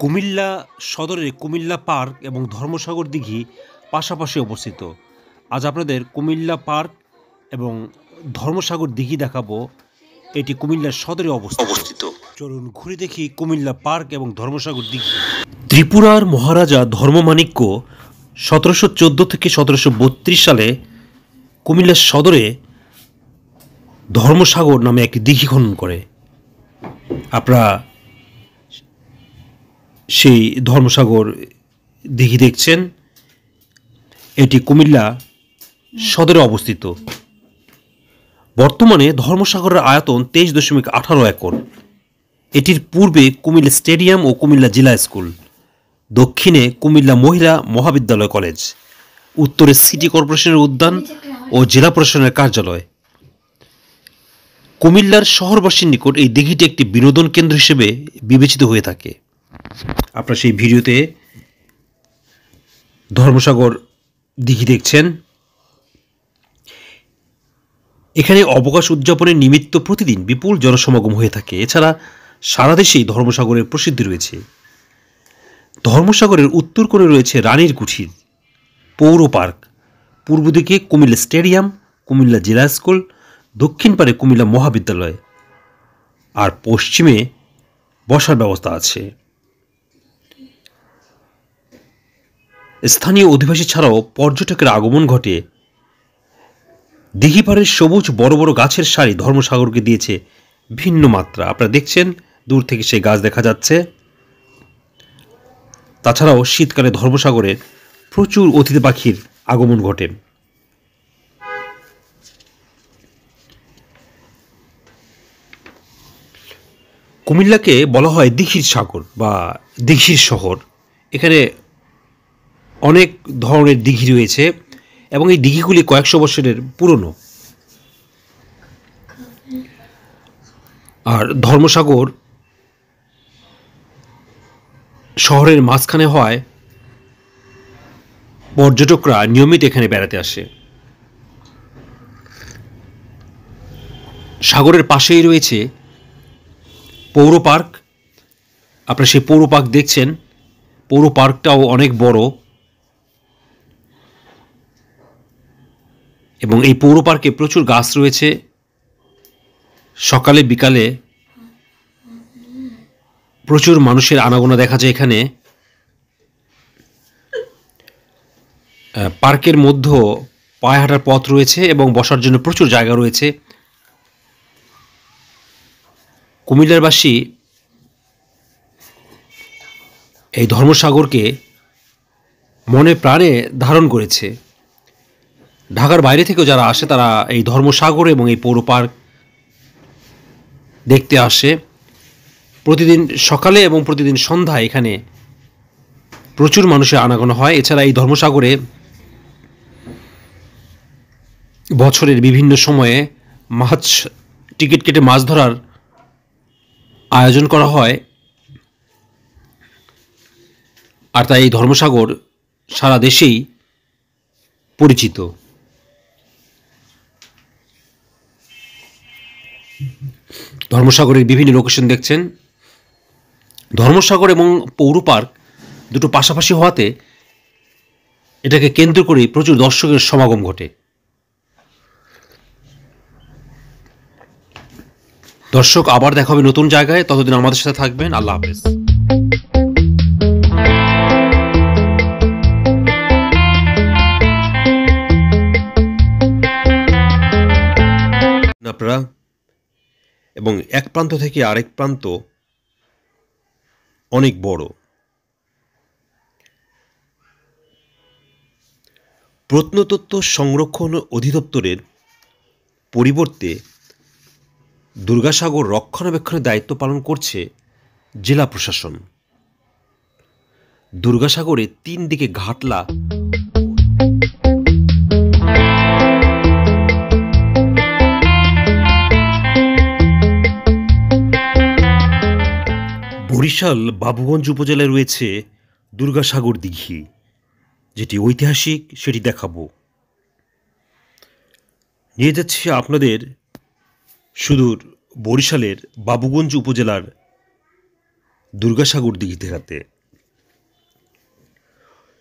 কুমিল্লা সদরে কুমিল্লা পার্ক এবং ধর্মসাগর দিঘি পাশাপাশি অবস্থিত। আজ আপনাদের কুমিল্লা পার্ক এবং ধর্মসাগর দিঘি দেখাবো। এটি কুমিল্লার সদরে অবস্থিত। চলুন ঘুরে দেখি কুমিল্লা পার্ক এবং ধর্মসাগর দিঘি। ত্রিপুরার মহারাজা ধর্মমাণিক্য 1714 থেকে 1732 সালে কুমিল্লার সদরে ধর্মসাগর নামে একটি দিঘি খনন করে। আপনারা সেই ধর্মসাগর দিঘি দেখছেন। এটি কুমিল্লা সদরে অবস্থিত। বর্তমানে ধর্মসাগরের আয়তন 23.18 একর। এটির পূর্বে কুমিল্লা স্টেডিয়াম ও কুমিল্লা জেলা স্কুল, দক্ষিণে কুমিল্লা মহিলা মহাবিদ্যালয় কলেজ, উত্তরে সিটি কর্পোরেশনের উদ্যান ও জেলা প্রশাসনের কার্যালয়। কুমিল্লার শহরবাসীর নিকট এই দিঘিটি একটি বিনোদন কেন্দ্র হিসেবে বিবেচিত হয়ে থাকে। আপনারা সেই ভিডিওতে ধর্মসাগর দিঘি দেখছেন। এখানে অবকাশ উদযাপনের নিমিত্ত প্রতিদিন বিপুল জনসমাগম হয়ে থাকে। এছাড়া সারা দেশেই ধর্মসাগরের প্রসিদ্ধি রয়েছে। ধর্মসাগরের উত্তর কোণে রয়েছে রানীর কুঠির পৌর পার্ক, পূর্ব দিকে কুমিল্লা স্টেডিয়াম, কুমিল্লা জেলা স্কুল, দক্ষিণ পারে কুমিল্লা মহাবিদ্যালয়, আর পশ্চিমে বসার ব্যবস্থা আছে। স্থানীয় অধিবাসী ছাড়াও পর্যটকের আগমন ঘটে। দিঘিপাড়ের সবুজ বড় বড় গাছের সারি ধর্মসাগরকে দিয়েছে ভিন্ন মাত্রা। আপনারা দেখছেন, দূর থেকে সেই গাছ দেখা যাচ্ছে। তাছাড়াও শীতকালে ধর্মসাগরে প্রচুর অতিথি পাখির আগমন ঘটে। কুমিল্লাকে বলা হয় দিঘির সাগর বা দিঘির শহর। এখানে অনেক ধরনের দিঘি রয়েছে এবং এই দিঘিগুলি কয়েকশো বছরের পুরনো। আর ধর্মসাগর শহরের মাঝখানে হওয়ায় পর্যটকরা নিয়মিত এখানে বেড়াতে আসে। সাগরের পাশেই রয়েছে পৌর পার্ক। আপনারা সেই পৌর পার্ক দেখছেন। পৌর পার্কটাও অনেক বড় এবং এই পৌর পার্কে প্রচুর গাছ রয়েছে। সকালে বিকালে প্রচুর মানুষের আনাগোনা দেখা যায় এখানে। পার্কের মধ্যে পায়ে হাঁটার পথ রয়েছে এবং বসার জন্য প্রচুর জায়গা রয়েছে। কুমিল্লারবাসী এই ধর্মসাগরকে মনে প্রাণে ধারণ করেছে। ঢাকার বাইরে থেকেও যারা আসে তারা এই ধর্মসাগর এবং এই পৌর পার্ক দেখতে আসে। প্রতিদিন সকালে এবং প্রতিদিন সন্ধ্যায় এখানে প্রচুর মানুষের আনাগোনা হয়। এছাড়া এই ধর্মসাগরে বছরের বিভিন্ন সময়ে মাছ টিকিট কেটে মাছ ধরার আয়োজন করা হয়। আর তাই এই ধর্মসাগর সারা দেশেই পরিচিত। ধর্মসাগরের বিভিন্ন লোকেশন দেখছেন। ধর্মসাগর এবং পৌর পার্ক দুটো পাশাপাশি হওয়াতে এটাকে কেন্দ্র করে প্রচুর দর্শকের সমাগম ঘটে। দর্শক, আবার দেখা হবে নতুন জায়গায়। ততদিন আমাদের সাথে থাকবেন। আল্লাহ হাফেজ। আপনারা এবং এক প্রান্ত থেকে আরেক প্রান্ত অনেক বড়। প্রত্নতত্ত্ব সংরক্ষণ অধিদপ্তরের পরিবর্তে দুর্গাসাগর রক্ষণাবেক্ষণের দায়িত্ব পালন করছে জেলা প্রশাসন। দুর্গাসাগরে 3 দিকে ঘাটলা বরিশাল বাবুগঞ্জ উপজেলায় রয়েছে দুর্গাসাগর দিঘি, যেটি ঐতিহাসিক, সেটি দেখাবো। নিয়ে যাচ্ছি আপনাদের সুদূর বরিশালের বাবুগঞ্জ উপজেলার দুর্গাসাগর দিঘি দেখাতে।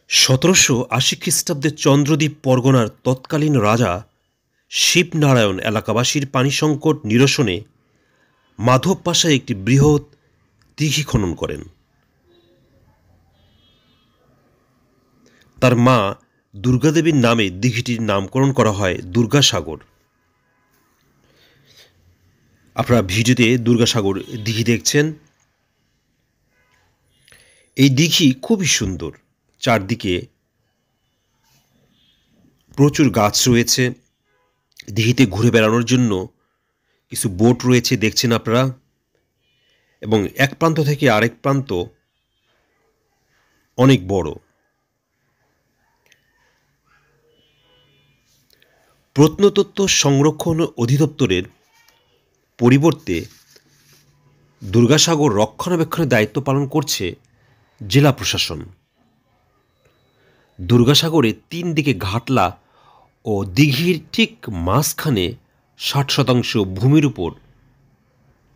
1780 খ্রিস্টাব্দে চন্দ্রদ্বীপ পরগনার তৎকালীন রাজা শিবনারায়ণ এলাকাবাসীর পানি সংকট নিরসনে মাধব পাশায় একটি বৃহৎ দিঘি খনন করেন। তার মা দুর্গাদেবীর নামে দিঘিটির নামকরণ করা হয় দুর্গাসাগর। আপনারা ভিডিওতে দুর্গাসাগর দিঘি দেখছেন। এই দিঘি খুবই সুন্দর, চারদিকে প্রচুর গাছ রয়েছে। দিঘিতে ঘুরে বেড়ানোর জন্য কিছু বোট রয়েছে, দেখছেন আপনারা, এবং এক প্রান্ত থেকে আরেক প্রান্ত অনেক বড়। প্রত্নতত্ত্ব সংরক্ষণ অধিদপ্তরের পরিবর্তে দুর্গাসাগর রক্ষণাবেক্ষণের দায়িত্ব পালন করছে জেলা প্রশাসন। দুর্গাসাগরে 3 দিকে ঘাটলা ও দিঘির ঠিক মাঝখানে 60% ভূমির উপর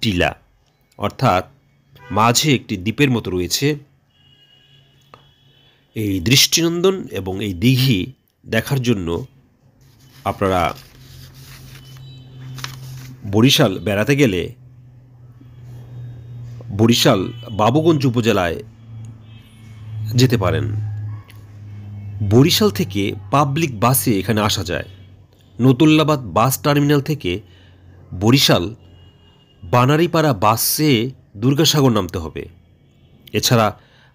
টিলা, অর্থাৎ মাঝে একটি দ্বীপের মতো রয়েছে। এই দৃষ্টিনন্দন এবং এই দিঘি দেখার জন্য আপনারা বরিশাল বেড়াতে গেলে বরিশাল বাবুগঞ্জ উপজেলায় যেতে পারেন। বরিশাল থেকে পাবলিক বাসে এখানে আসা যায়। নতুল্লাবাদ বাস টার্মিনাল থেকে বরিশাল বানারীপাড়া বাসে দুর্গাসাগর নামতে হবে। এছাড়া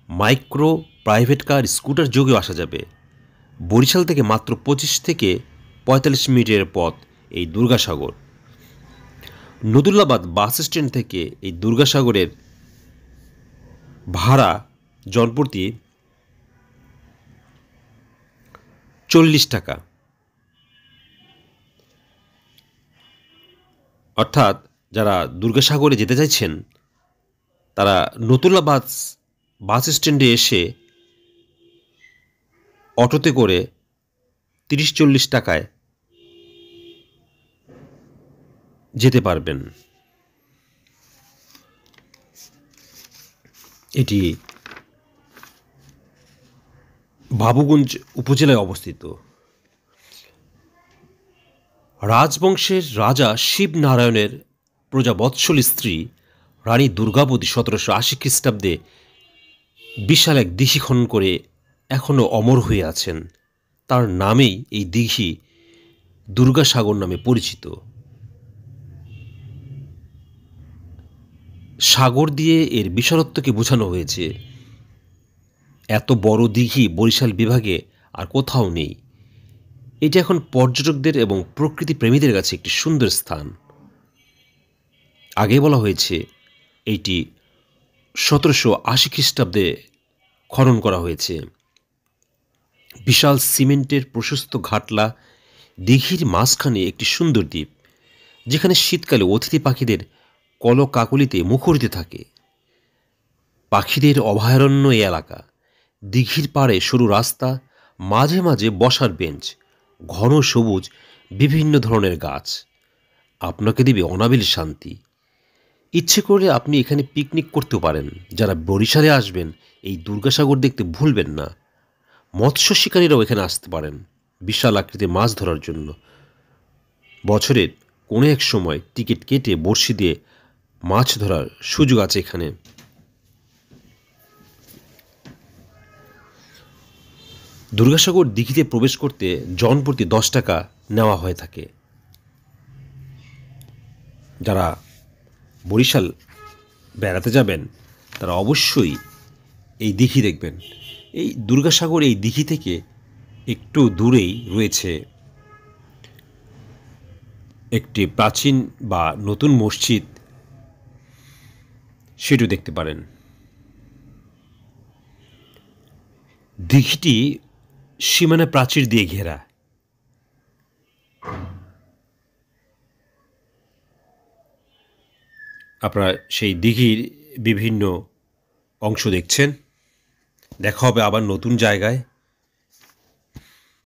মাইক্রো, প্রাইভেট কার, স্কুটার যোগেও আসা যাবে। বরিশাল থেকে মাত্র 25 থেকে 45 মিনিটের পথ এই দুর্গাসাগর। নতুল্লাবাদ বাস স্ট্যান্ড থেকে এই দুর্গাসাগরের ভাড়া জনপ্রতি 40 টাকা, অর্থাৎ যারা দুর্গাসাগরে যেতে চাইছেন তারা নতুল্লাবাদ বাস স্ট্যান্ডে এসে অটোতে করে 30-40 টাকায় যেতে পারবেন। এটি বাবুগঞ্জ উপজেলায় অবস্থিত। রাজবংশের রাজা শিবনারায়ণের প্রজাবৎসলী স্ত্রী রানী দুর্গাবতী 1780 খ্রিস্টাব্দে বিশাল এক দিঘি খনন করে এখনও অমর হয়ে আছেন। তার নামেই এই দিঘি দুর্গাসাগর নামে পরিচিত। সাগর দিয়ে এর বিশালত্বকে বোঝানো হয়েছে। এত বড় দিঘি বরিশাল বিভাগে আর কোথাও নেই। এটি এখন পর্যটকদের এবং প্রকৃতি প্রেমীদের কাছে একটি সুন্দর স্থান। আগে বলা হয়েছে এইটি 1780 খ্রিস্টাব্দে খনন করা হয়েছে। বিশাল সিমেন্টের প্রশস্ত ঘাটলা, দিঘির মাঝখানে একটি সুন্দর দ্বীপ, যেখানে শীতকালে অতিথি পাখিদের কলকাকলিতে মুখরিত থাকে। পাখিদের অভয়ারণ্য এই এলাকা। দিঘির পাড়ে সরু রাস্তা, মাঝে মাঝে বসার বেঞ্চ, ঘন সবুজ বিভিন্ন ধরনের গাছ আপনাকে দেবে অনাবিল শান্তি। ইচ্ছে করলে আপনি এখানে পিকনিক করতেও পারেন। যারা বরিশালে আসবেন এই দুর্গাসাগর দেখতে ভুলবেন না। মৎস্য শিকারীরাও এখানে আসতে পারেন বিশাল আকৃতির মাছ ধরার জন্য। বছরের কোনো এক সময় টিকিট কেটে বড়শি দিয়ে মাছ ধরার সুযোগ আছে এখানে। দুর্গাসাগর দিঘিতে প্রবেশ করতে জনপ্রতি 10 টাকা নেওয়া হয়ে থাকে। যারা বরিশাল বেড়াতে যাবেন তারা অবশ্যই এই দিঘি দেখবেন। এই দুর্গাসাগর এই দিঘি থেকে একটু দূরেই রয়েছে একটি প্রাচীন বা নতুন মসজিদ, সেটিও দেখতে পারেন। দিঘিটি সীমানা প্রাচীর দিয়ে ঘেরা। আপনারা সেই দিঘির বিভিন্ন অংশ দেখছেন। দেখা হবে আবার নতুন জায়গায়।